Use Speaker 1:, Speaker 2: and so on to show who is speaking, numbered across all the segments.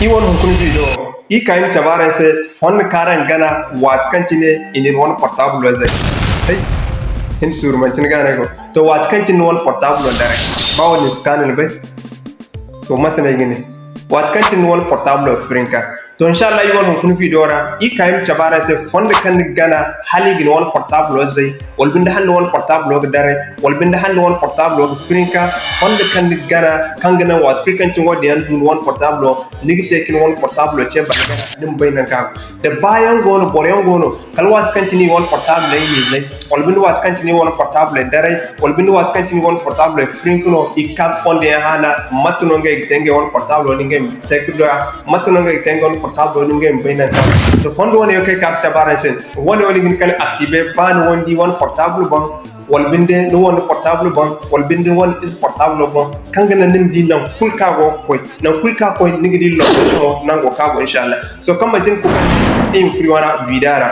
Speaker 1: Iwon hukun video I kaim chabaren se fon karan gana wat kantine inin won portable zai hey hin sur man cin gane ko to wat kantin won portable dare bawo ni scanner be to matane gine wat kantin won portable frinka to inshallah iwon hukun video ra I kaim chabaren se fon kan gana hali gin won portable zai wal binda hal won portable dare wal binda hal won portable frinka fon kan gana kangana wat kantin wodi an won portable nigite kin won portable ce ba din bayna ka da bayan gono boryan gono kalwat kantini won portable yi ne wal binda wat kantini won portable dare wal binda wat kantini won portable frinkuno ikap fonde hana matuno ngay tenge won portable ni ngay tekdo matuno ngay tenge won portable ni ngay bayna ka to fondo woni okay kap tabara sen woni woni gin kan activer ban wondi won portable bon wal binde no won portable bon wal binde won is portable bon kangana nim di nan kulka go koy nan kulka koy nigi di location nango kago inshallah so kama jin ku in free wana vidara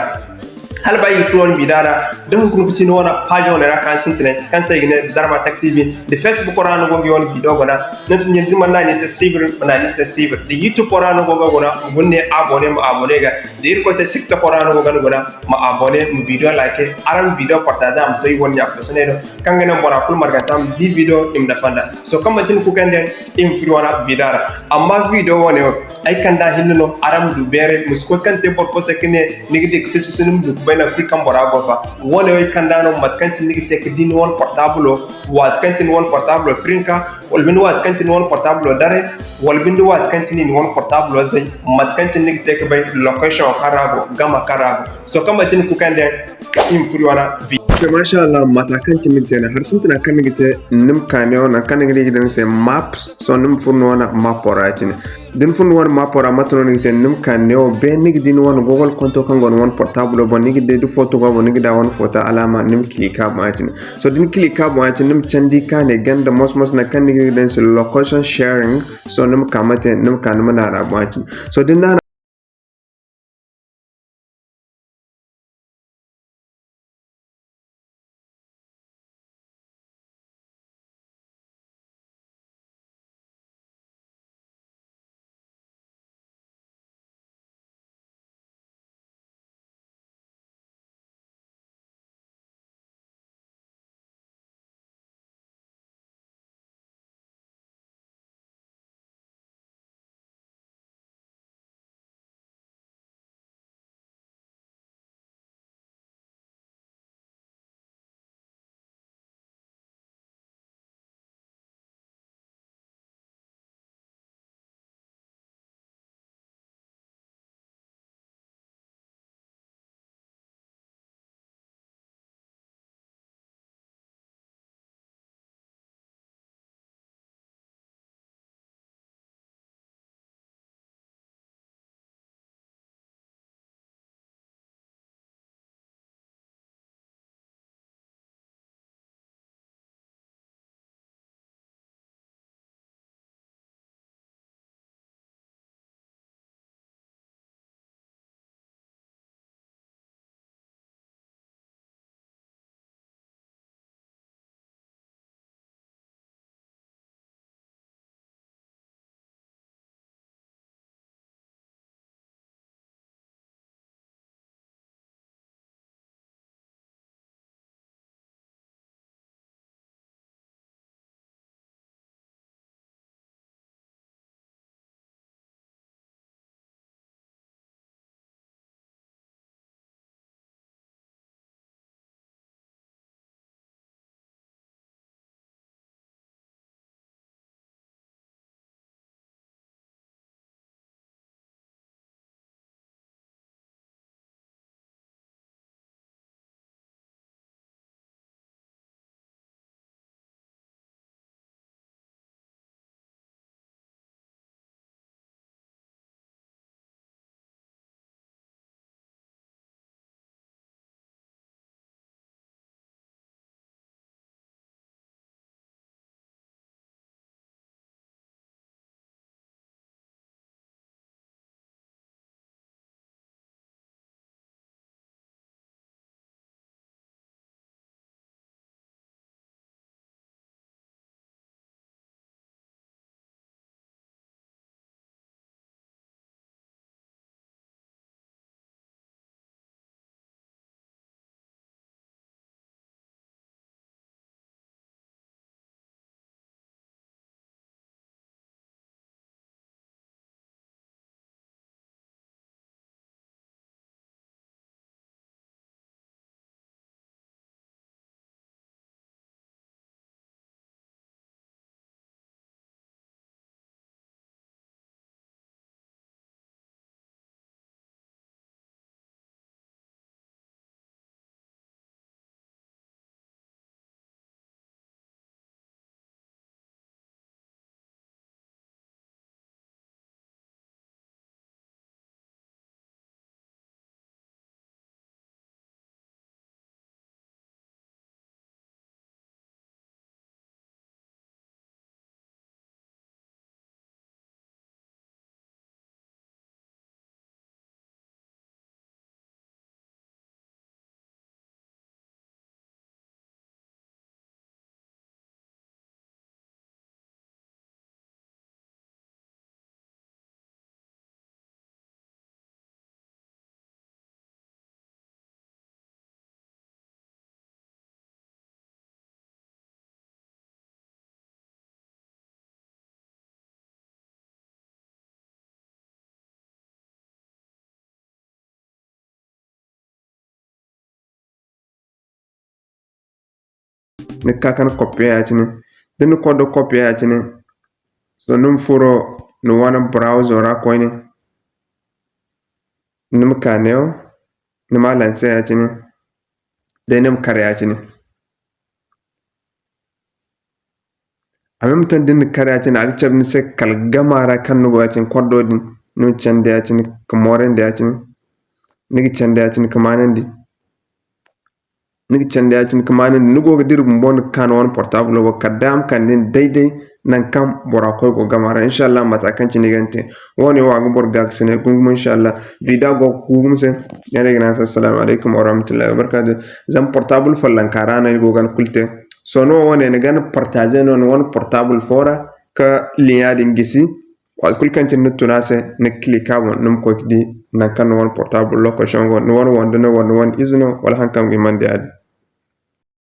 Speaker 1: hal bayi fuon bidara don kun kuci no na page on ra kan sintene kan sai gine Zarma Tech TV de Facebook orano go gi on video gona nem sin yendi man nani se suivre man ni se suivre de YouTube orano go gona gunne abonné mo abonné ga de ko te TikTok orano go gona ma abonné mo video like aran video partage am toy won ya fo sene do kan ngena mbora kul marga tam di video im da fanda so kam tin ku kende im free wana vidara amma video woni ay kanda hinno aram du bere musko kante por ko sekene nigi dik fesu senum du bayna kul kambora gofa woni way kandano mat kanti nigi tek din won portable wat kanti won portable frinka wal bin wat kanti won portable dare wal bin wat kanti ni won portable zay mat kanti nigi tek bay location karago gama karago so kama tin ku kande im furi wana masha Allah matakan ci miltena har sun tana kan gite nim kaneo na kan ngi gidan se maps so nim furno wana mapora tin din furno wana mapora matno ngi ten nim kaneo be ngi din wana google konto kan gon won portable bo ngi de du photo go ngi da won photo alama nim klika ma tin so din klika ma tin nim chandi kane ganda mos na kan ngi gidan se location sharing so nim kamate nim kan mana ra ma tin so din na ni ka kan copy ya tini din ko do copy ya tini so num furo no wana browser ra ko ni nim ka ne ni ma lan sai ya tini de nim kare ya tini amem tan din kare ya tini ak chabni se kal gamara kan no ya tini kodo din nim chande ya tini ko moren de ya tini ni chande ya tini kamanen di ni chande ya tini kamanen ni go dir bon kan won portable wo kadam kan din daidai nan kam bora koy go gamara inshallah mata kan ci nigante woni wa go bor gak sene gum inshallah vida go gum sen yare gina assalamu alaikum wa rahmatullahi wa barakatuh zam portable fallan karana go gan kulte so no woni ne gan partager non won portable fora ka liya dingisi wal kul kan ci nutuna se ne klika won num ko di nan kan won portable location go no won won no won izuno wala hankam gi mande adi